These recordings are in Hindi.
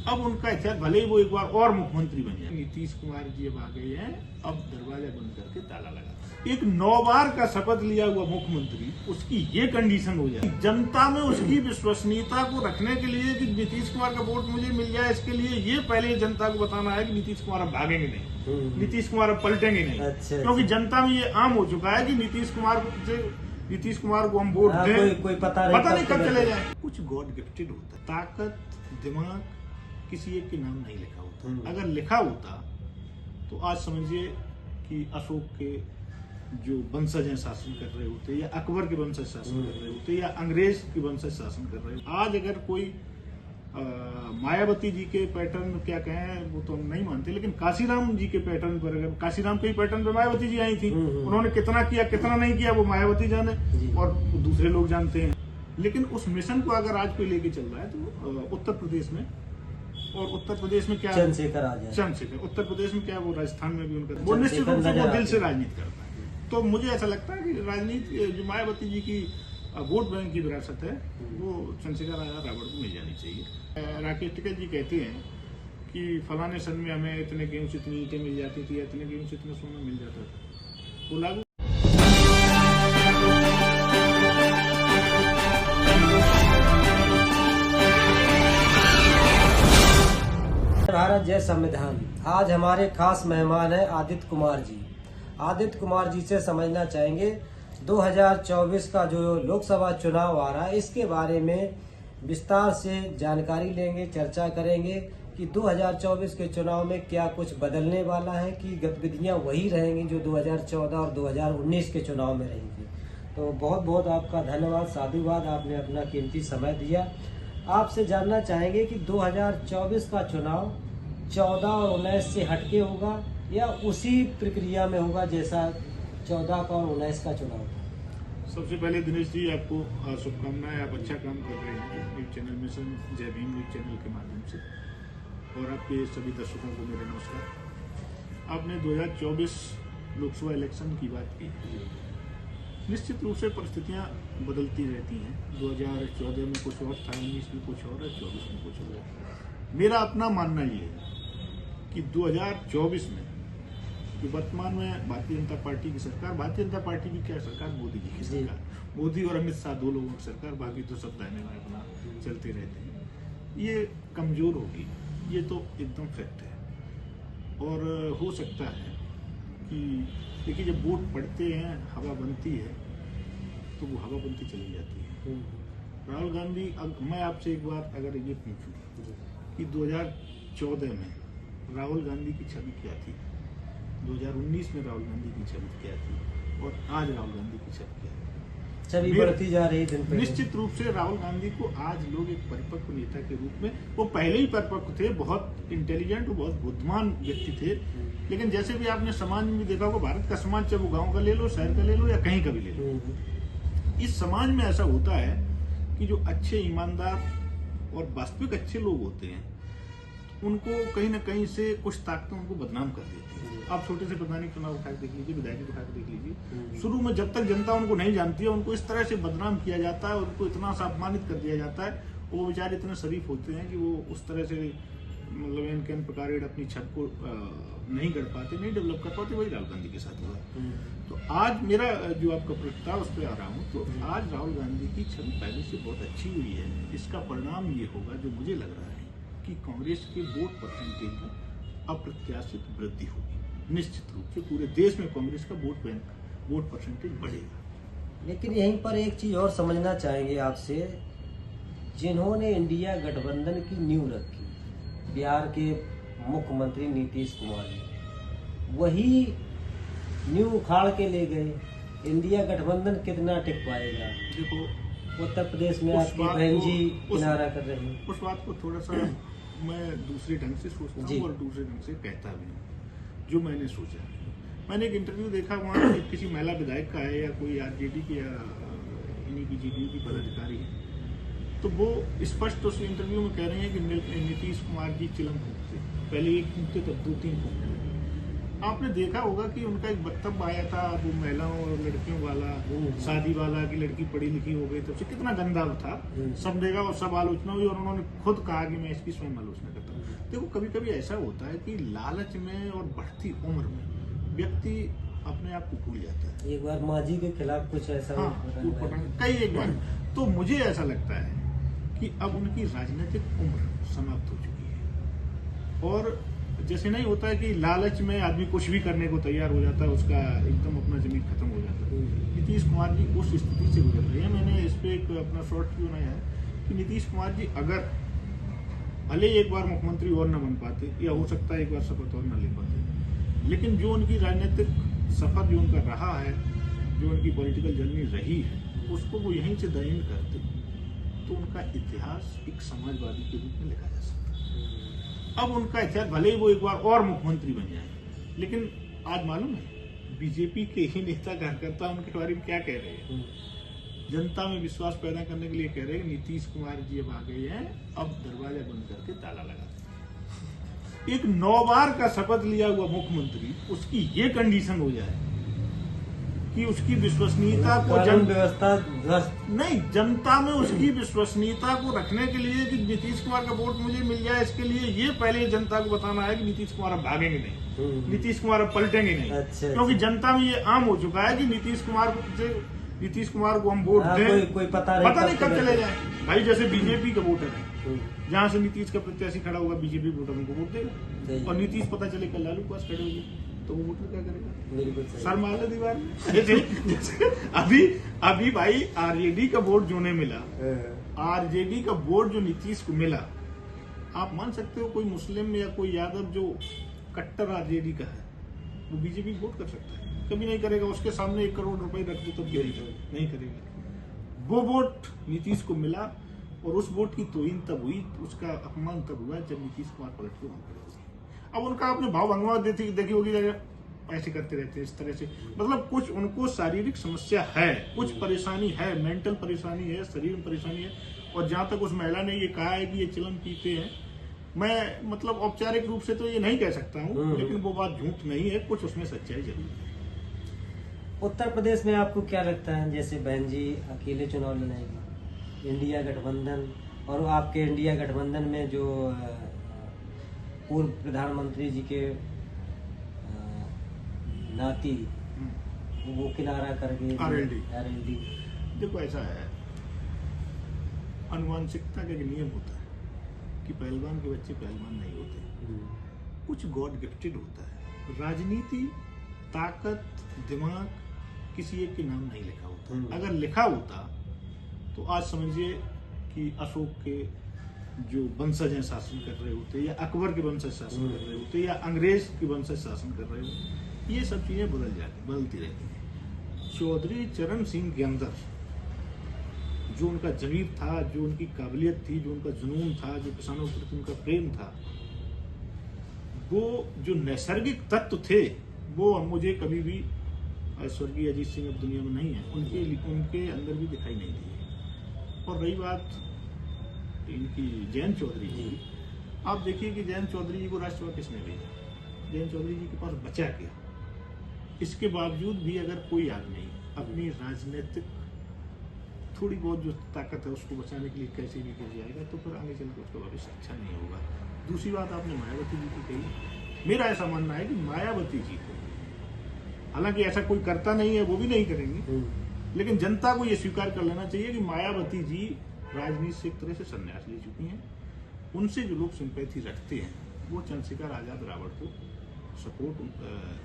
अब उनका इतिहास, भले ही वो एक बार और मुख्यमंत्री बन जाए, नीतीश कुमार जी अब आ गए हैं, अब दरवाजा बंद करके ताला लगा। एक 9 बार का शपथ लिया हुआ मुख्यमंत्री, उसकी ये कंडीशन हो जाए, जनता में उसकी विश्वसनीयता को रखने के लिए कि नीतीश कुमार का वोट मुझे मिल जाए, इसके लिए ये पहले जनता को बताना है कि नीतीश कुमार अब भागेंगे नहीं, नीतीश कुमार अब पलटेंगे नहीं। अच्छा, क्योंकि जनता में ये आम हो चुका है कि नीतीश कुमार को हम वोट दें, कोई पता नहीं कब चले जाए। कुछ गॉड गिफ्टेड होता है, ताकत, दिमाग किसी एक के नाम नहीं लिखा होता। अगर लिखा होता तो आज समझिए कि अशोक के जो वंशज हैं शासन कर रहे होते, या अकबर के वंशज शासन कर रहे होते, या अंग्रेज के वंशज शासन कर रहे होते। आज अगर कोई मायावती जी के पैटर्न क्या कहें वो तो हम नहीं मानते, लेकिन काशीराम जी के पैटर्न पर, अगर काशीराम के पैटर्न पर मायावती जी आई थी, उन्होंने कितना किया कितना नहीं किया वो मायावती जाने और दूसरे लोग जानते हैं। लेकिन उस मिशन को अगर आज कोई लेके चल रहा है तो उत्तर प्रदेश में, और उत्तर प्रदेश में क्या चंद्रशेखर, उत्तर प्रदेश में क्या वो राजस्थान में भी उनका, वो निश्चित रूप से वो दिल से राजनीति करता है। तो मुझे ऐसा लगता है कि राजनीति जो मायावती जी की वोट बैंक की विरासत है वो चंद्रशेखर रावण को मिल जानी चाहिए। राकेश टिकैत जी कहते हैं कि फलाने सन में हमें इतने गेहूं से इतनी ईंटें मिल जाती थी, इतने गेहूं से इतना सोना मिल जाता था, वो लागू। भारत जय संविधान। आज हमारे खास मेहमान हैं आदित्य कुमार जी। आदित्य कुमार जी से समझना चाहेंगे 2024 का जो लोकसभा चुनाव आ रहा है, इसके बारे में विस्तार से जानकारी लेंगे, चर्चा करेंगे कि 2024 के चुनाव में क्या कुछ बदलने वाला है कि गतिविधियां वही रहेंगी जो 2014 और 2019 के चुनाव में रहेंगी। तो बहुत बहुत आपका धन्यवाद, साधुवाद, आपने अपना कीमती समय दिया। आपसे जानना चाहेंगे कि 2024 का चुनाव 14 और 19 से हटके होगा या उसी प्रक्रिया में होगा जैसा 14 का और 19 का चुनाव था। सबसे पहले दिनेश जी आपको शुभकामनाएं, आप अच्छा काम कर रहे हैं न्यूज चैनल मिशन जय भीम न्यूज चैनल के माध्यम से, और आपके सभी दर्शकों को मेरा नमस्कार। आपने 2024 लोकसभा इलेक्शन की बात की। निश्चित रूप से परिस्थितियां बदलती रहती हैं। 2014 में कुछ और था, 19 में कुछ और है, 24 में कुछ और है। मेरा अपना मानना ये है कि 2024 में जो वर्तमान में भारतीय जनता पार्टी की सरकार, भारतीय जनता पार्टी की क्या सरकार, मोदी जी की सरकार, मोदी और अमित शाह 2 लोगों की सरकार, बाकी तो सब दाहिने बाएं अपना चलते रहते हैं, ये कमजोर होगी, ये तो एकदम फैक्ट है। और हो सकता है कि देखिए जब वोट पड़ते हैं, हवा बनती है तो वो हवा बनती चली जाती है। राहुल गांधी, मैं आपसे एक बार अगर ये पूछूं कि 2014 में राहुल गांधी की छवि क्या थी, 2019 में राहुल गांधी की छवि क्या थी, और आज राहुल गांधी की छवि क्या है, छवि बढ़ती जा रही दिन पे। निश्चित रूप से राहुल गांधी को आज लोग एक परिपक्व नेता के रूप में, वो पहले ही परिपक्व थे, बहुत इंटेलिजेंट, बहुत बुद्धिमान व्यक्ति थे, लेकिन जैसे भी आपने समाज में भी देखा होगा, भारत का समाज, चाहे वो गांव का ले लो, शहर का ले लो, या कहीं का भी ले लो, इस समाज में ऐसा होता है कि जो अच्छे, ईमानदार और वास्तविक अच्छे लोग होते हैं, उनको कहीं ना कहीं से कुछ ताकतें उनको बदनाम कर देती है। आप छोटे से प्रधानी चुनाव उठा के देख लीजिए, विधायक उठा के देख लीजिए, शुरू में जब तक जनता उनको नहीं जानती है, उनको इस तरह से बदनाम किया जाता है, उनको इतना सा अपमानित कर दिया जाता है, वो बेचारे इतने शरीफ होते हैं कि वो उस तरह से मतलब इनके प्रकार अपनी छत को नहीं कर पाते, नहीं डेवलप कर पाते। वही राहुल गांधी के साथ हुआ। तो आज मेरा जो आपका प्रस्ताव उस पर आ रहा हूँ, तो आज राहुल गांधी की छवि पहले से बहुत अच्छी हुई है। इसका परिणाम ये होगा, जो मुझे लग रहा है, कि कांग्रेस के वोट परसेंटेज में अप्रत्याशित वृद्धि होगी। निश्चित रूप से पूरे देश में कांग्रेस का वोट परसेंटेज बढ़ेगा। लेकिन यहीं पर एक चीज और समझना चाहेंगे आपसे, जिन्होंने इंडिया गठबंधन की नींव रखी, बिहार के मुख्यमंत्री नीतीश कुमार जी, वही नींव उखाड़ के ले गए। इंडिया गठबंधन कितना टिक पाएगा? देखो, उत्तर प्रदेश में आपकी बहन जी किनारा कर रही हैं। उस बात को थोड़ा सा मैं दूसरे ढंग से सोचता हूँ और दूसरे ढंग से कहता भी हूँ। जो मैंने सोचा, मैंने एक इंटरव्यू देखा, वहाँ किसी महिला विधायक का है या कोई आरजेडी की या इन्हीं की जेडीयू की पदाधिकारी है, तो वो स्पष्ट उस इंटरव्यू में कह रहे हैं कि नीतीश कुमार जी चिलम फूकते, पहले एक फूकते तब 2-3 फूकते। आपने देखा होगा कि उनका एक वक्तव्य आया था वो महिलाओं और लड़कियों वाला, शादी वाला, कि लड़की पढ़ी लिखी हो गई, तो उससे कितना गंदा था, सब देखा और सब आलोचना हुई और उन्होंने खुद कहा कि मैं इसकी स्वयं आलोचना करता हूँ। देखो कभी कभी ऐसा होता है कि लालच में और बढ़ती उम्र में व्यक्ति अपने आप को भूल जाता है। एक बार माँ जी के खिलाफ कुछ ऐसा कई एक बार तो मुझे ऐसा लगता है कि अब उनकी राजनीतिक उम्र समाप्त हो चुकी है और जैसे नहीं होता है कि लालच में आदमी कुछ भी करने को तैयार हो जाता है, उसका एकदम अपना जमीन खत्म हो जाता है। नीतीश कुमार जी उस स्थिति से गुजर रहे हैं। मैंने इस पे एक अपना शॉर्ट क्यों बनाया है कि नीतीश कुमार जी अगर भले एक बार मुख्यमंत्री और न बन पाते या हो सकता है एक बार शपथ और न ले पाते, लेकिन जो उनकी राजनीतिक सफर जो उनका रहा है, जो उनकी पॉलिटिकल जर्नी रही है, उसको वो यहीं से द एंड करते तो उनका इतिहास एक समाजवादी के रूप में लिखा जा सकता है। अब उनका इतिहास भले ही वो एक बार और मुख्यमंत्री बन जाए, लेकिन आज मालूम है बीजेपी के ही नेता कार्यकर्ता उनके बारे में क्या कह रहे हैं? जनता में विश्वास पैदा करने के लिए कह रहे हैं नीतीश कुमार जी अब आ गए हैं, अब दरवाजा बंद करके ताला लगा दें। एक 9 बार का शपथ लिया हुआ मुख्यमंत्री, उसकी ये कंडीशन हो जाए कि उसकी विश्वसनीयता को व्यवस्था नहीं, जनता में उसकी विश्वसनीयता को रखने के लिए कि नीतीश कुमार का वोट मुझे मिल जाए, इसके लिए ये पहले जनता को बताना है कि नीतीश कुमार अब भागेंगे नहीं, नीतीश कुमार अब पलटेंगे नहीं। अच्छा, क्योंकि जनता में ये आम हो चुका है कि नीतीश कुमार को हम वोट दें, कोई पता नहीं कब चले जाए। भाई जैसे बीजेपी का वोटर है, जहाँ से नीतीश का प्रत्याशी खड़ा होगा बीजेपी वोटर उनको वोट देगा, और नीतीश पता चले कल लालू के पास खड़े होंगे तो वो वोटर क्या करेगा? सर मान लो दीवार में। अभी भाई आरजेडी का वोट जो ने मिला, आरजेडी का वोट जो नीतीश को मिला, आप मान सकते हो कोई मुस्लिम या कोई यादव जो कट्टर आरजेडी का है वो बीजेपी वोट कर सकता है? कभी नहीं करेगा। उसके सामने 1 करोड़ रुपए रख दो तो नहीं करेगा। वो वोट नीतीश को मिला और उस वोट की तोहिन तब हुई, उसका अपमान तब हुआ जब नीतीश कुमार पलट के वहां खड़े हो गए। अब उनका आपने भाव भंगवा देखी होगी, ऐसे करते रहते हैं इस तरह से, मतलब कुछ उनको शारीरिक समस्या है, कुछ परेशानी है, मेंटल परेशानी है, शरीर में परेशानी है। और जहां तक उस महिला ने ये कहा है कि ये चिलम पीते हैं, मैं मतलब औपचारिक रूप से तो ये नहीं कह सकता हूँ, लेकिन वो बात झूठ नहीं है, कुछ उसमें सच्चाई जरूर है। उत्तर प्रदेश में आपको क्या लगता है, जैसे बहन जी अकेले चुनाव लड़ाएगी, इंडिया गठबंधन, और आपके इंडिया गठबंधन में जो पूर्व प्रधानमंत्री जी के नाती वो किनारा करके आरएलडी। देखो ऐसा है, अनुवांशिकता का एक नियम होता है कि पहलवान के बच्चे पहलवान नहीं होते, कुछ गॉड गिफ्टेड होता है। राजनीति, ताकत, दिमाग किसी एक के नाम नहीं लिखा होता। अगर लिखा होता तो आज समझिए कि अशोक के जो वंशज हैं शासन कर रहे होते, या अकबर के वंशज शासन कर रहे होते, या अंग्रेज के वंशज शासन कर रहे होते। ये सब चीजें बदलती रहती हैं। चौधरी चरण सिंह के अंदर जो उनका जमीर था, जो उनकी काबिलियत थी, जो उनका जुनून था, जो किसानों के प्रति उनका प्रेम था, वो जो नैसर्गिक तत्व थे, वो मुझे कभी भी स्वर्गीय अजीत सिंह अब दुनिया में नहीं है, उनके अंदर भी दिखाई नहीं दी। और रही बात इनकी जयंत चौधरी जी, आप देखिए कि जयंत चौधरी जी को राज्यसभा किसने भेजा? जयंत चौधरी जी के पास बचा क्या? इसके बावजूद भी अगर कोई आदमी अपनी राजनीतिक थोड़ी बहुत जो ताकत है उसको बचाने के लिए कैसे भी कर जाएगा, तो फिर आगे चलकर उसका भविष्य अच्छा नहीं होगा। दूसरी बात आपने मायावती जी की कही, मेरा ऐसा मानना है कि मायावती जी को, हालांकि ऐसा कोई करता नहीं है, वो भी नहीं करेंगे, लेकिन जनता को ये स्वीकार कर लेना चाहिए कि मायावती जी राजनीति से एक तरह से संन्यास ले चुकी हैं। उनसे जो लोग सिंपैथी रखते हैं वो चंद्रशेखर आजाद रावण को सपोर्ट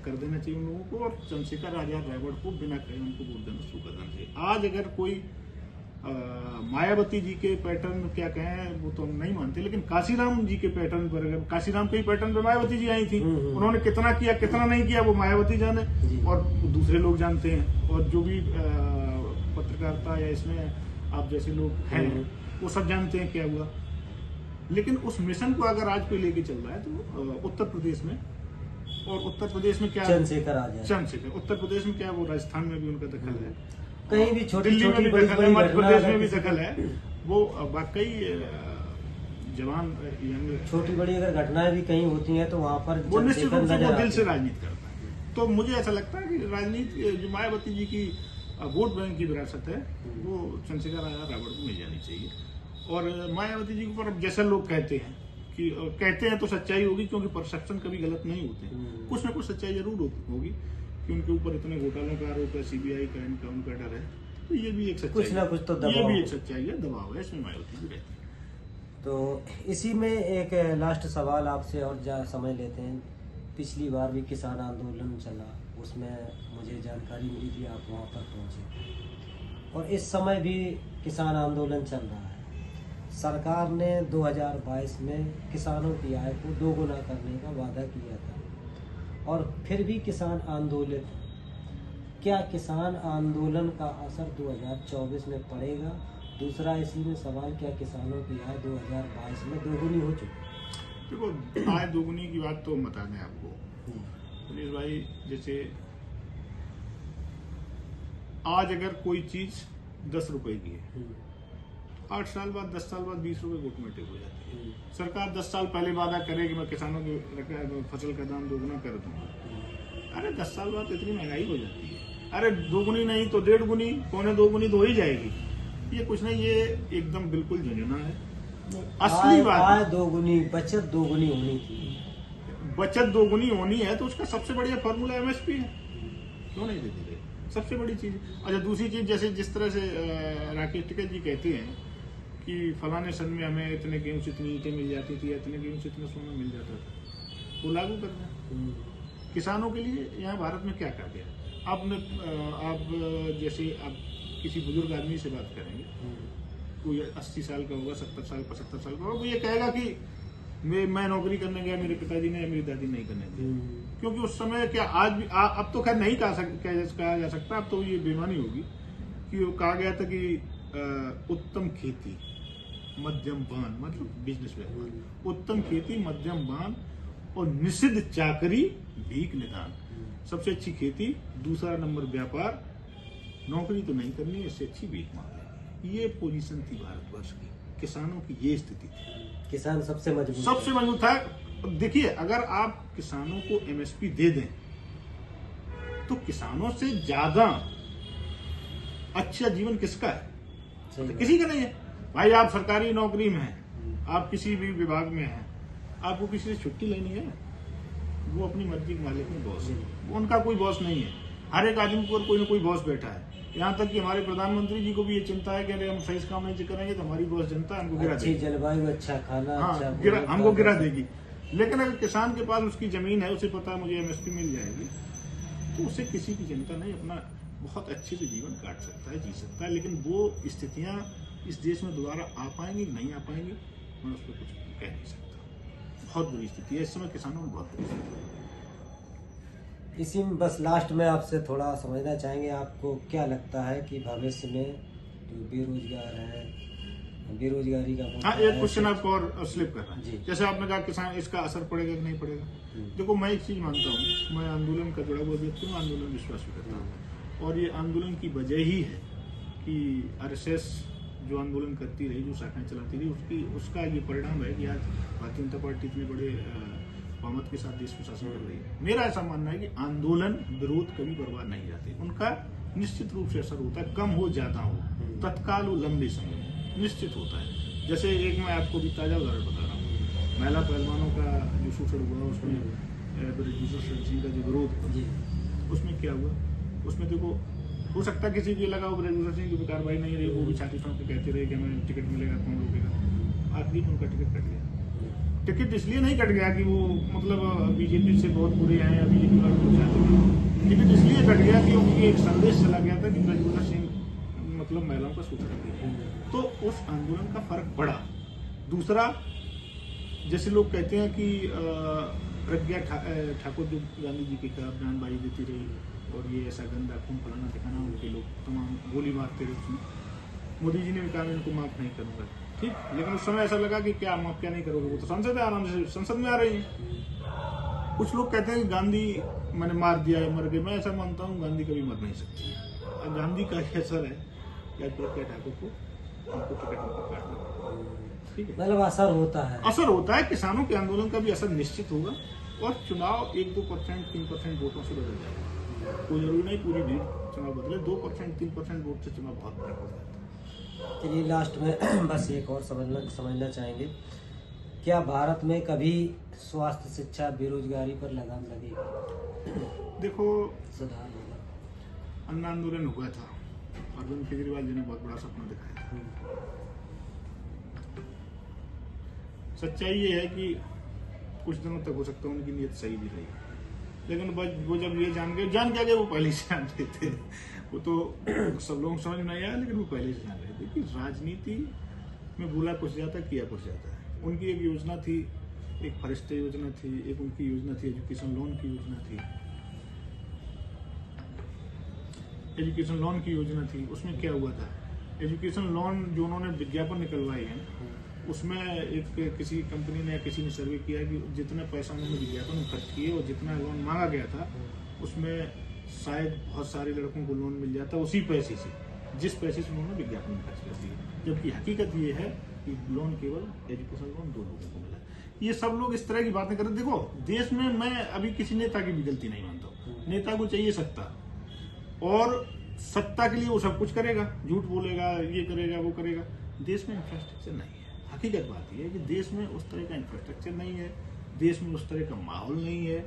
कर देना चाहिए उन लोगों को, और चंद्रशेखर आजाद रावण को बिना कहे उनको वोट देना शुरू कर देना चाहिए। आज अगर कोई मायावती जी के पैटर्न क्या कहें वो तो हम नहीं मानते, लेकिन काशीराम जी के पैटर्न पर, अगर काशीराम के पैटर्न पर मायावती जी आई थी, उन्होंने कितना किया कितना नहीं किया वो मायावती जाने और दूसरे लोग जानते हैं, और जो भी पत्रकारिता या इसमें आप जैसे लोग हैं वो सब जानते हैं क्या हुआ। लेकिन उस मिशन को अगर आज कोई लेके चल रहा है तो उत्तर प्रदेश में, और उत्तर प्रदेश में क्या चंद्रशेखर, उत्तर प्रदेश में क्या वो राजस्थान में भी उनका दखल है, कहीं भी छोटी दिल्ली में भी दखल है, मध्य प्रदेश में भी दखल है। वो वाकई जवान, छोटी बड़ी अगर घटनाएं भी कहीं होती हैं तो वहाँ पर वो निश्चित रूप से वो दिल से राजनीति करता है। तो मुझे ऐसा लगता है कि राजनीति जो मायावती जी की वोट बैंक की विरासत है वो चंद्रशेखर आजाद रावण को मिल जानी चाहिए। और मायावती जी के ऊपर अब जैसा लोग कहते हैं कि कहते हैं तो सच्चाई होगी, क्योंकि परसेप्शन कभी गलत नहीं होते हैं, कुछ ना कुछ सच्चाई जरूर होगी कि उनके ऊपर इतने घोटालों का आरोप है, सीबीआई का इनका उनका डर है, तो ये भी एक सच्चाई, कुछ ना कुछ तो दबाव, ये भी एक सच्चाई है, दबाव है, इसमें मायावती भी रहती है। तो इसी में एक लास्ट सवाल आपसे और समझ लेते हैं। पिछली बार भी किसान आंदोलन चला, उसमें मुझे जानकारी मिली थी आप वहाँ पर पहुँचे, और इस समय भी किसान आंदोलन चल रहा है। सरकार ने 2022 में किसानों की आय को दोगुना करने का वादा किया था, और फिर भी किसान आंदोलित है। क्या किसान आंदोलन का असर 2024 में पड़ेगा? दूसरा इसी में सवाल, क्या किसानों की आय 2022 में दोगुनी हो चुकी? देखो, आय दोगुनी की बात तो हम बता दें आपको पुलिस भाई, जैसे आज अगर कोई चीज 10 रुपए की है, 8 साल बाद 10 साल बाद 20 रुपए ऑटोमेटिक हो जाती है। सरकार 10 साल पहले वादा करे कि मैं किसानों की फसल का दाम दोगुना कर दूंगा, अरे 10 साल बाद इतनी महंगाई हो जाती है, अरे दोगुनी नहीं तो 1.5 गुनी, पौने 2 गुनी तो हो ही जाएगी। ये कुछ नहीं, ये एकदम बिल्कुल झंझना है। असली बात, आय दोगुनी, बचत दोगुनी होनी थी। बचत दोगुनी होनी है तो उसका सबसे बढ़िया फॉर्मूला एमएसपी है, क्यों नहीं देती गई, सबसे बड़ी चीज। अच्छा, दूसरी चीज, जैसे जिस तरह से राकेश टिकैत जी कहते हैं कि फलाने सन में हमें इतने गेहूं से इतनी ईंटें मिल जाती थी, इतने गेहूं से इतना सोना मिल जाता था, वो लागू कर दें किसानों के लिए। यहाँ भारत में क्या कर दिया आपने, आप जैसे आप किसी बुजुर्ग आदमी से बात करेंगे, कोई 80 साल का होगा, 70 साल 75 साल का होगा, वो ये कहेगा कि मैं नौकरी करने गया, मेरे पिताजी ने या मेरी दादी नहीं करने दी, क्योंकि उस समय क्या, आज भी अब तो खैर नहीं कहा जा सकता, अब तो ये बेईमानी होगी कि वो कहा गया था कि उत्तम खेती मध्यम बान, मतलब बिजनेस व्यापार, उत्तम खेती मध्यम बान और निषिद्ध चाकरी भीख निदान, सबसे अच्छी खेती, दूसरा नंबर व्यापार, नौकरी तो नहीं करनी, इससे अच्छी भीख मांगनी। ये पोजीशन थी भारतवर्ष की, किसानों की ये स्थिति थी। किसान सबसे मजबूत था। देखिए, अगर आप किसानों को एमएसपी दे दें तो किसानों से ज्यादा अच्छा जीवन किसका है? तो किसी का नहीं है भाई। आप सरकारी नौकरी में हैं, आप किसी भी विभाग में हैं, आपको किसी से छुट्टी लेनी है, वो अपनी मर्जी के मालिक में बॉस है, उनका कोई बॉस नहीं है। हर एक आदमी पर कोई ना कोई बॉस बैठा है। यहाँ तक कि हमारे प्रधानमंत्री जी को भी ये चिंता है कि अगर हम सही काम नहीं करेंगे तो हमारी बॉस जनता हमको गिरा देगी, जलवायु, अच्छा खाना, हमको गिरा देगी। लेकिन अगर किसान के पास उसकी जमीन है, उसे पता है मुझे एमएसपी मिल जाएगी, तो उसे किसी की चिंता नहीं, अपना बहुत अच्छे से जीवन काट सकता है, जी सकता है। लेकिन वो स्थितियां इस देश में दोबारा आ पाएंगी नहीं आ पाएंगी, मैं उस पर कुछ कह नहीं सकता। बहुत बुरी स्थिति है इस समय, किसानों में बहुत बुरी स्थिति है। इसी में बस लास्ट में आपसे थोड़ा समझना चाहेंगे, आपको क्या लगता है कि भविष्य में जो बेरोजगार है, बेरोजगारी का हाँ, एक क्वेश्चन आपको और स्लिप कर रहा है। जैसे आपने कहा किसान, इसका असर पड़ेगा कि नहीं पड़ेगा? देखो, मैं एक चीज मानता हूँ, मैं आंदोलन का जुड़ा हुआ व्यक्ति हूँ, आंदोलन विश्वास भी करता हूँ, और ये आंदोलन की वजह ही है कि आरएसएस जो आंदोलन करती रही, जो शाखाएं चलाती रही, उसका ये परिणाम है कि आज भारतीय जनता पार्टी इतने बड़े बहुमत के साथ देश को शासन कर रही है। मेरा ऐसा मानना है कि आंदोलन विरोध कभी बर्बाद नहीं जाते, उनका निश्चित रूप से असर होता है, कम हो ज्यादा हो, तत्काल हो लंबे समय निश्चित होता है। जैसे एक मैं आपको भी ताजा उदाहरण बता रहा हूँ, महिला पहलवानों का जो शोषण हुआ, उसमें ब्रजभूषण सिंह का जो विरोध हुआ, उसमें क्या हुआ? उसमें देखो, हो सकता है किसी को लगा वो ब्रजभूषण सिंह की कार्रवाई नहीं रही, वो भी छाती ठोक के कहते रहे कि हमें टिकट मिलेगा, कौन रोकेगा। आखिरी में उनका टिकट कट गया। टिकट इसलिए नहीं कट गया कि वो मतलब बीजेपी से बहुत बुरे हैं या बीजेपी वाले को चाहते हैं, टिकट इसलिए कट गया कि उनकी एक संदेश चला गया था कि ब्रजभूषण सिंह मतलब महिलाओं का शोषण किया, तो उस आंदोलन का फर्क पड़ा। दूसरा, जैसे लोग कहते हैं कि प्रज्ञा ठाकुर जो गांधी जी के खिलाफ बयानबाजी देती रही और ये ऐसा गंदा खून फलाना दिखाना, उनके लोग तमाम गोली मारते रहे उसमें, मोदी जी ने भी कहा मैं इनको माफ नहीं करूंगा, ठीक। लेकिन उस समय ऐसा लगा कि क्या माफ क्या नहीं करोगे, वो तो संसद है, आराम से संसद में आ रही है। कुछ लोग कहते हैं कि गांधी मैंने मार दिया है, मर गए। मैं ऐसा मानता हूँ गांधी कभी मर नहीं सकती। गांधी का असर है क्या ठाकुर को उनको टिकट काटना, ठीक है, मतलब असर होता है, असर होता है। किसानों के आंदोलन का भी असर निश्चित होगा और चुनाव 1-2%, 3% वोटों से बदल जाएगा। कोई जरूरी नहीं पूरी भीड़ चुनाव बदले, 2%, 3% वोट से चुनाव बहुत फर्क हो जाता है। चलिए लास्ट में बस एक और समझना चाहेंगे, क्या भारत में कभी स्वास्थ्य, शिक्षा, बेरोजगारी पर लगाम लगेगी? देखो, सुधार होगा। अन्न आंदोलन हुआ था, अरविंद केजरीवाल जी ने बहुत बड़ा सपना दिखाया था। सच्चाई ये है कि कुछ दिनों तक हो सकता है उनकी नीयत सही भी रही, लेकिन वो जब ये जान गए वो पहले से जान रहे थे। वो तो सब लोग समझ में नहीं आया, लेकिन वो पहले से जान रहे थे कि राजनीति में बोला कुछ जाता है, किया कुछ जाता है। उनकी एक योजना थी, एक फरिश्ते योजना थी, एक उनकी योजना थी एजुकेशन लोन की योजना थी। एजुकेशन लोन की योजना थी, उसमें क्या हुआ था, एजुकेशन लोन जो उन्होंने विज्ञापन निकलवाई है, उसमें एक किसी कंपनी ने या किसी ने सर्वे किया कि जितने पैसा उन्होंने विज्ञापन में खर्च किए और जितना लोन मांगा गया था, उसमें शायद बहुत सारे लड़कों को लोन मिल जाता उसी पैसे से, जिस पैसे से उन्होंने विज्ञापन में खर्च कर दिया। जबकि हकीकत ये है कि लोन केवल एजुकेशन लोन 2 लोगों को मिला। ये सब लोग इस तरह की बातें करते। देखो, देश में मैं अभी किसी नेता की भी गलती नहीं मानता हूँ। नेता को चाहिए सत्ता, और सत्ता के लिए वो सब कुछ करेगा, झूठ बोलेगा, ये करेगा, वो करेगा। देश में इंफ्रास्ट्रक्चर नहीं है। हकीकत बात यह है कि देश में उस तरह का इंफ्रास्ट्रक्चर नहीं है, देश में उस तरह का माहौल नहीं है।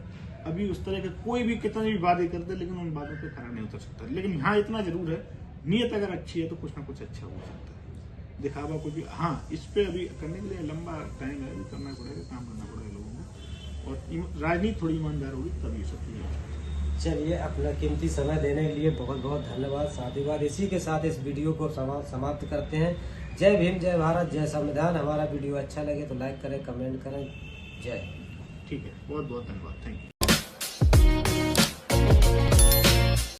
अभी उस तरह के कोई भी कितने भी वादे कर दे, लेकिन उन बातों पे खरा नहीं उतर सकता। लेकिन हाँ, इतना जरूर है, नीयत अगर अच्छी है तो कुछ ना कुछ अच्छा हो सकता है। दिखावा कुछ भी, हाँ, इस पे अभी करने के लिए लंबा टाइम है, अभी करना पड़ेगा, काम करना पड़ेगा लोगों को, और राजनीति थोड़ी ईमानदार होगी तब ये सब चीजें। चलिए, अपना कीमती समय देने के लिए बहुत बहुत धन्यवाद, साधुवाद। इसी के साथ इस वीडियो को समाप्त करते हैं। जय भीम, जय भारत, जय संविधान। हमारा वीडियो अच्छा लगे तो लाइक करें, कमेंट करें। जय। ठीक है, बहुत बहुत धन्यवाद, थैंक यू।